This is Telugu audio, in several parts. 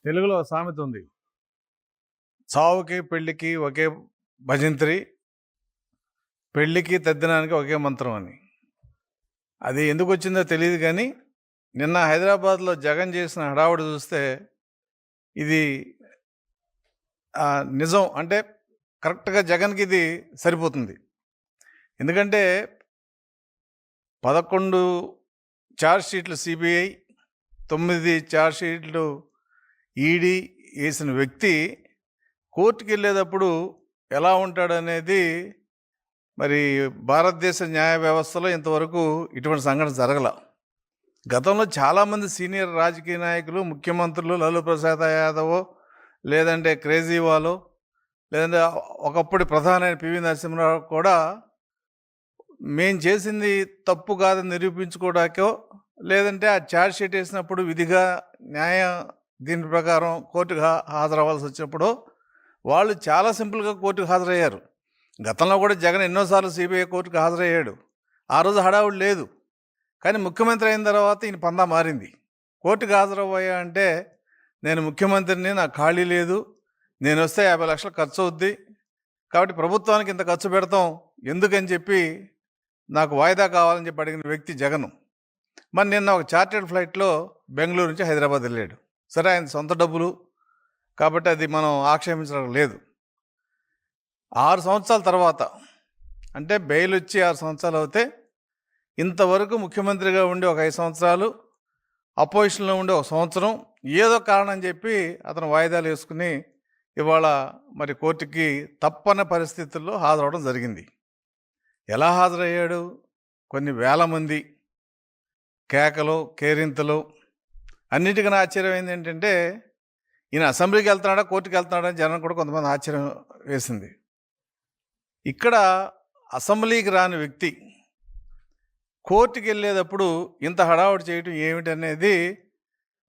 తెలుగులో సామెత ఉంది. చావుకి, పెళ్ళికి ఒకే భజంత్రి, పెళ్ళికి, తద్దినానికి ఒకే మంత్రం అని. అది ఎందుకొచ్చిందో తెలీదు గానీ, నిన్న హైదరాబాద్‌లో జగన్ చేసిన హడావుడి చూస్తే, ఇది నిజం. అంటే కరెక్ట్‌గా జగన్‌కి ఇది సరిపోతుంది. ఎందుకంటే 11 ఛార్జ్ షీట్లు సిబిఐ, 9 ఛార్జ్ షీట్లు ఈడీ ఏసిన వ్యక్తి కోర్టుకెళ్ళేటప్పుడు ఎలా ఉంటాడనేది మరి భారతదేశ న్యాయ వ్యవస్థలో ఇంతవరకు ఇటువంటి సంఘటన జరగల. గతంలో చాలామంది సీనియర్ రాజకీయ నాయకులు, ముఖ్యమంత్రులు, లాలూ ప్రసాద్ యాదవ్, లేదంటే కేజ్రీవాల్, లేదంటే ఒకప్పుడు ప్రధాని పివి నరసింహరావు కూడా మేం చేసింది తప్పు కాదని నిరూపించుకోవడానికో, లేదంటే ఆ ఛార్జ్ షీట్ వేసినప్పుడు విధిగా న్యాయ దీని ప్రకారం కోర్టుకు హాజరవ్వాల్సి వచ్చినప్పుడు వాళ్ళు చాలా సింపుల్గా కోర్టుకు హాజరయ్యారు. గతంలో కూడా జగన్ ఎన్నోసార్లు సిబిఐ కోర్టుకు హాజరయ్యాడు. ఆ రోజు హడావుడి లేదు. కానీ ముఖ్యమంత్రి అయిన తర్వాత ఈయన పందా మారింది. కోర్టుకు హాజరయ్యా అంటే నేను ముఖ్యమంత్రిని, నాకు ఖాళీ లేదు, నేను వస్తే 50 లక్షలు ఖర్చు అవుద్ది, కాబట్టి ప్రభుత్వానికి ఇంత ఖర్చు పెడతాం ఎందుకని చెప్పి నాకు వాయిదా కావాలని చెప్పి అడిగిన వ్యక్తి జగన్. మరి నిన్న ఒక చార్టెడ్ ఫ్లైట్లో బెంగళూరు నుంచి హైదరాబాద్ వెళ్ళాడు. సరే, ఆయన సొంత డబ్బులు కాబట్టి అది మనం ఆక్షేపించడం లేదు. 6 సంవత్సరాల తర్వాత, అంటే బెయిల్ వచ్చి 6 సంవత్సరాలు అవుతే, ఇంతవరకు ముఖ్యమంత్రిగా ఉండి ఒక 5 సంవత్సరాలు, అపోజిషన్లో ఉండి 1 సంవత్సరం, ఏదో కారణం చెప్పి అతను వాయిదాలు వేసుకుని ఇవాళ మరి కోర్టుకి తప్పని పరిస్థితుల్లో హాజరవడం జరిగింది. ఎలా హాజరయ్యాడు? కొన్ని వేల మంది కేకలు, కేరింతలు. అన్నిటికన్నా ఆశ్చర్యమైంది ఏంటంటే, ఈయన అసెంబ్లీకి వెళ్తున్నాడా, కోర్టుకు వెళ్తున్నాడా జనం కూడా కొంతమంది ఆశ్చర్యం వేసింది. ఇక్కడ అసెంబ్లీకి రాని వ్యక్తి కోర్టుకి వెళ్ళేటప్పుడు ఇంత హడావుడి చేయటం ఏమిటనేది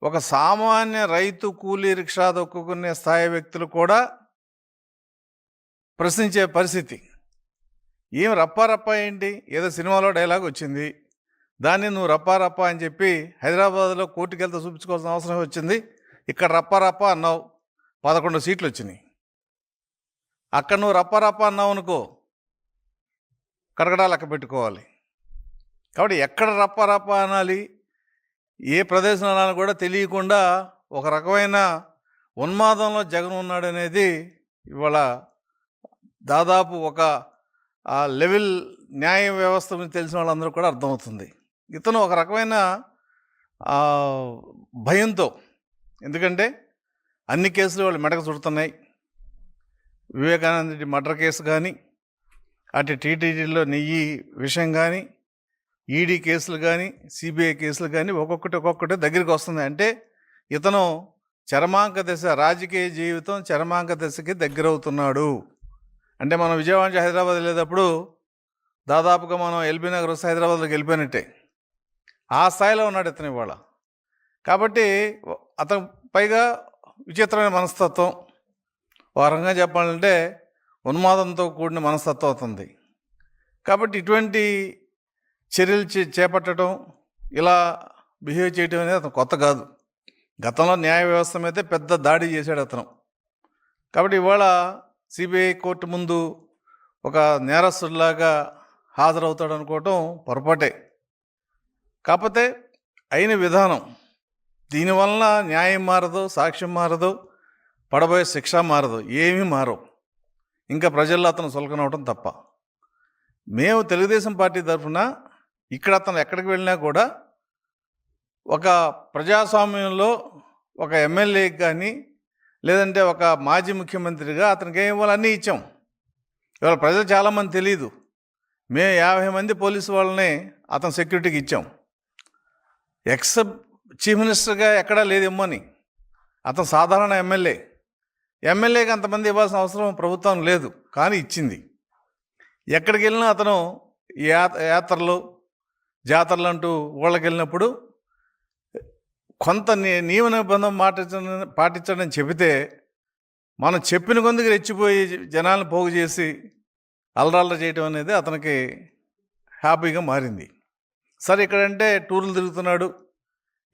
ఒక సామాన్య రైతు, కూలీ, రిక్షా దొక్కుకునే స్థాయి వ్యక్తులు కూడా ప్రశ్నించే పరిస్థితి. ఏం రప్పా ఏంటి? ఏదో సినిమాలో డైలాగ్ వచ్చింది, దాన్ని నువ్వు రప్పా అని చెప్పి హైదరాబాద్లో కోర్టుకి వెళ్తే చూపించుకోవాల్సిన అవసరం వచ్చింది. ఇక్కడ రప్పా అన్నావు, 11 సీట్లు వచ్చినాయి. అక్కడ నువ్వు రప్పా అన్నావు అనుకో, కడగడా లెక్క పెట్టుకోవాలి. కాబట్టి ఎక్కడ రప్పా అనాలి, ఏ ప్రదేశం అనాలని కూడా తెలియకుండా ఒక రకమైన ఉన్మాదంలో జగన్ ఉన్నాడనేది ఇవాళ దాదాపు ఒక లెవెల్ న్యాయ వ్యవస్థ గురించి తెలిసిన వాళ్ళందరూ కూడా అర్థమవుతుంది. ఇతను ఒక రకమైన భయంతో, ఎందుకంటే అన్ని కేసులు వాళ్ళు మెడకు చుడుతున్నాయి. వివేకానంద రెడ్డి మర్డర్ కేసు కానీ, అటు టీటీడీలో నెయ్యి విషయం కానీ, ఈడీ కేసులు కానీ, సిబిఐ కేసులు కానీ ఒక్కొక్కటి దగ్గరికి వస్తుంది. అంటే ఇతను చరమాంక దశ, రాజకీయ జీవితం చరమాంక దశకి దగ్గరవుతున్నాడు. అంటే మనం విజయవాడ నుంచి హైదరాబాద్ వెళ్ళేటప్పుడు దాదాపుగా మనం ఎల్బీ నగర్ వస్తే హైదరాబాద్లోకి వెళ్ళిపోయినట్టే. ఆ స్థాయిలో ఉన్నాడు ఇతను ఇవాళ. కాబట్టి అతను పైగా విచిత్రమైన మనస్తత్వం, వారంగా చెప్పాలంటే ఉన్మాదంతో కూడిన మనస్తత్వం అవుతుంది. కాబట్టి ఇటువంటి చర్యలు చేపట్టడం, ఇలా బిహేవ్ చేయడం అనేది అతను కొత్త కాదు. గతంలో న్యాయ వ్యవస్థ మీద పెద్ద దాడి చేశాడు అతను. కాబట్టి ఇవాళ సిబిఐ కోర్టు ముందు ఒక నేరస్తుడిలాగా హాజరవుతాడు అనుకోవటం పొరపాటే. కాకపోతే అయిన విధానం, దీనివల్ల న్యాయం మారదు, సాక్ష్యం మారదు, పడబోయే శిక్ష మారదు, ఏమీ మారవు. ఇంకా ప్రజల్లో అతను సులకనవటం తప్ప. మేము తెలుగుదేశం పార్టీ తరఫున ఇక్కడ అతను ఎక్కడికి వెళ్ళినా కూడా ఒక ప్రజాస్వామ్యంలో ఒక ఎమ్మెల్యేకి కానీ, లేదంటే ఒక మాజీ ముఖ్యమంత్రిగా అతనికి ఏం ఇవ్వాలి అన్నీ ఇచ్చాం. ఇవాళ ప్రజలు చాలామంది తెలియదు, మేము 50 మంది పోలీసు వాళ్ళని అతను సెక్యూరిటీకి ఇచ్చాం. చీఫ్ మినిస్టర్గా ఎక్కడా లేదేమో అని. అతను సాధారణ ఎమ్మెల్యేకి అంతమంది ఇవ్వాల్సిన అవసరం ప్రభుత్వం లేదు, కానీ ఇచ్చింది. ఎక్కడికి వెళ్ళినా అతను యాత్రలు, జాతరలు అంటూ ఊళ్ళకి వెళ్ళినప్పుడు కొంత నియమ నిబంధన పాటించడం చెబితే మనం చెప్పిన కొందుకు రెచ్చిపోయి జనాలను పోగు చేసి అల్లరల్లరి చేయడం అనేది అతనికి హ్యాపీగా మారింది. సరే, ఇక్కడంటే టూర్లు తిరుగుతున్నాడు,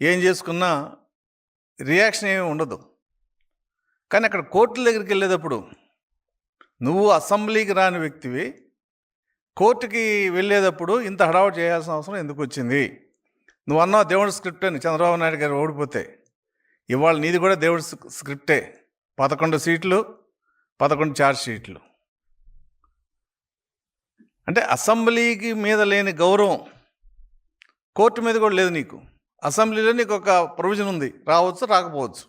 ఏం చేసుకున్నా రియాక్షన్ ఏమీ ఉండదు. కానీ అక్కడ కోర్టుల దగ్గరికి వెళ్ళేటప్పుడు నువ్వు అసెంబ్లీకి రాని వ్యక్తివి కోర్టుకి వెళ్ళేటప్పుడు ఇంత హడావుడి చేయాల్సిన అవసరం ఎందుకు వచ్చింది? నువ్వు అన్నావు దేవుడి స్క్రిప్ట్ అని చంద్రబాబు నాయుడు గారు ఓడిపోతే. ఇవాళ నీది కూడా దేవుడి స్క్రిప్టే. 11 సీట్లు, 11 ఛార్జ్ షీట్లు. అంటే అసెంబ్లీకి మీద లేని గౌరవం కోర్టు మీద కూడా లేదు నీకు. అసెంబ్లీలో నీకు ఒక ప్రొవిజన్ ఉంది, రావచ్చు రాకపోవచ్చు.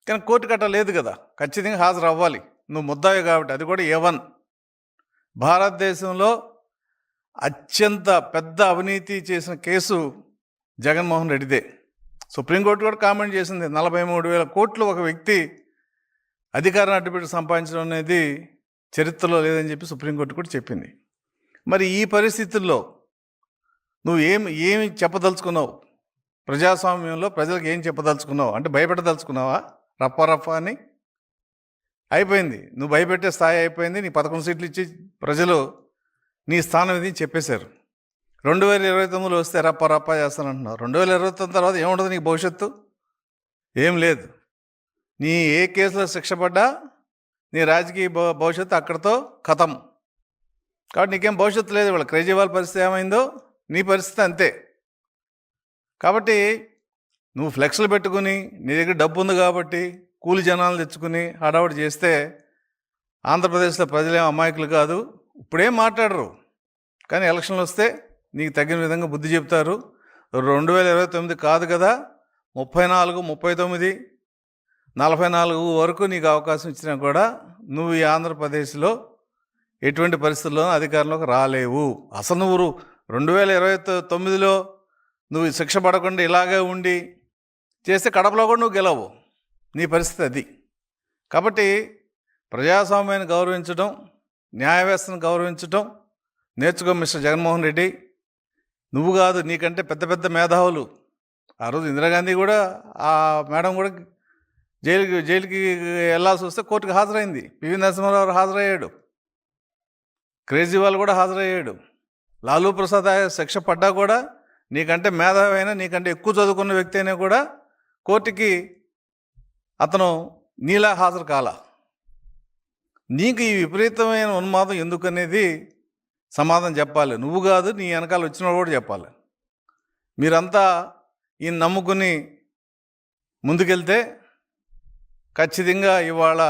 కానీ కోర్టు కట్ట లేదు కదా, ఖచ్చితంగా హాజరు అవ్వాలి. నువ్వు ముద్దాయి కాబట్టి. అది కూడా A1. భారతదేశంలో అత్యంత పెద్ద అవినీతి చేసిన కేసు జగన్మోహన్ రెడ్డిదే. సుప్రీంకోర్టు కూడా కామెంట్ చేసింది, 43,000 కోట్లు ఒక వ్యక్తి అధికారాన్ని అడ్డుపెట్టి సంపాదించడం అనేది చరిత్రలో లేదని చెప్పి సుప్రీంకోర్టు కూడా చెప్పింది. మరి ఈ పరిస్థితుల్లో నువ్వు ఏమి చెప్పదలుచుకున్నావు? ప్రజాస్వామ్యంలో ప్రజలకు ఏం చెప్పదలుచుకున్నావు? అంటే భయపెట్టదలుచుకున్నావా? రప్ప అని అయిపోయింది. నువ్వు భయపెట్టే స్థాయి అయిపోయింది. నీ 11 సీట్లు ఇచ్చి ప్రజలు నీ స్థానం ఇది చెప్పేశారు. 2029 వస్తే రప్ప చేస్తానంటున్నావు. 2029 తర్వాత ఏముండదు నీకు భవిష్యత్తు? ఏం లేదు. నీ ఏ కేసులో శిక్ష పడ్డా నీ రాజకీయ భవిష్యత్తు అక్కడితో ఖతం. కాబట్టి నీకేం భవిష్యత్తు లేదు. వాళ్ళ కేజ్రీవాల్ పరిస్థితి ఏమైందో నీ పరిస్థితి అంతే. కాబట్టి నువ్వు ఫ్లెక్స్లు పెట్టుకుని నీ దగ్గర డబ్బు ఉంది కాబట్టి కూలి జనాలు తెచ్చుకుని హడావుడి చేస్తే ఆంధ్రప్రదేశ్లో ప్రజలేం అమాయకులు కాదు. ఇప్పుడేం మాట్లాడరు, కానీ ఎలక్షన్లు వస్తే నీకు తగిన విధంగా బుద్ధి చెప్తారు. 2029 కాదు కదా, 34, 39, 44 వరకు నీకు అవకాశం ఇచ్చినా కూడా నువ్వు ఈ ఆంధ్రప్రదేశ్లో ఎటువంటి పరిస్థితుల్లోనూ అధికారంలోకి రాలేవు. అసలు నువ్వు 2029లో నువ్వు శిక్ష పడకుండా ఇలాగే ఉండి చేస్తే కడపలో కూడా నువ్వు గెలవు. నీ పరిస్థితి అది. కాబట్టి ప్రజాస్వామ్యాన్ని గౌరవించడం, న్యాయ వ్యవస్థను గౌరవించడం నేర్చుకో మిస్టర్ జగన్మోహన్ రెడ్డి. నువ్వు కాదు, నీకంటే పెద్ద పెద్ద మేధావులు. ఆ రోజు ఇందిరాగాంధీ కూడా, ఆ మేడం కూడా జైలుకి వెళ్ళాల్సి వస్తే కోర్టుకు హాజరైంది. పివి నరసింహారావు హాజరయ్యాడు, కేజ్రీవాల్ కూడా హాజరయ్యాడు. లాలూ ప్రసాద్ శిక్ష పడ్డా కూడా నీకంటే మేధావి అయినా, నీకంటే ఎక్కువ చదువుకున్న వ్యక్తి అయినా కూడా కోర్టుకి అతను నీలా హాజరు కాల. నీకు ఈ విపరీతమైన ఉన్మాదం ఎందుకనేది సమాధానం చెప్పాలి. నువ్వు కాదు, నీ వెనకాల వచ్చిన కూడా చెప్పాలి. మీరంతా ఈయన నమ్ముకుని ముందుకెళ్తే ఖచ్చితంగా ఇవాళ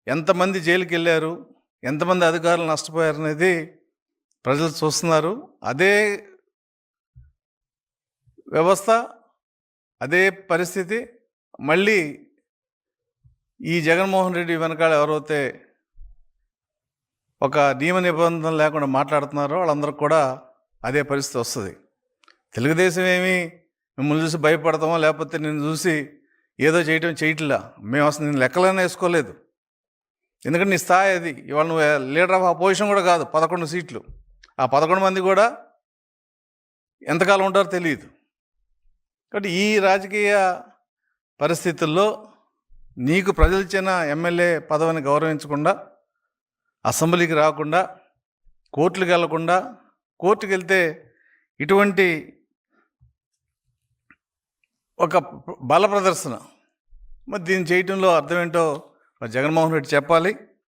ఎంతమంది జైలుకి వెళ్ళారు, ఎంతమంది అధికారులు నష్టపోయారు అనేది ప్రజలు చూస్తున్నారు. అదే వ్యవస్థ, అదే పరిస్థితి మళ్ళీ ఈ జగన్మోహన్ రెడ్డి వెనకాల ఎవరైతే ఒక నియమ నిబంధనలు లేకుండా మాట్లాడుతున్నారో వాళ్ళందరికీ కూడా అదే పరిస్థితి వస్తుంది. తెలుగుదేశం ఏమి మిమ్మల్ని చూసి భయపడతామో, లేకపోతే నేను చూసి ఏదో చేయట్లా. మేము అసలు నేను లెక్కలైనా వేసుకోలేదు. ఎందుకంటే నీ స్థాయి అది. ఇవాళ నువ్వు లీడర్ ఆఫ్ అపోజిషన్ కూడా కాదు. 11 సీట్లు. ఆ 11 మంది కూడా ఎంతకాలం ఉంటారో తెలియదు. కాబట్టి ఈ రాజకీయ పరిస్థితుల్లో నీకు ప్రజలు ఇచ్చిన ఎమ్మెల్యే పదవిని గౌరవించకుండా, అసెంబ్లీకి రాకుండా, కోర్టులకు వెళ్లకుండా, కోర్టుకు వెళ్తే ఇటువంటి ఒక బల ప్రదర్శన, మరి దీన్ని చేయటంలో అర్థం ఏంటో మరి జగన్మోహన్ రెడ్డి చెప్పాలి.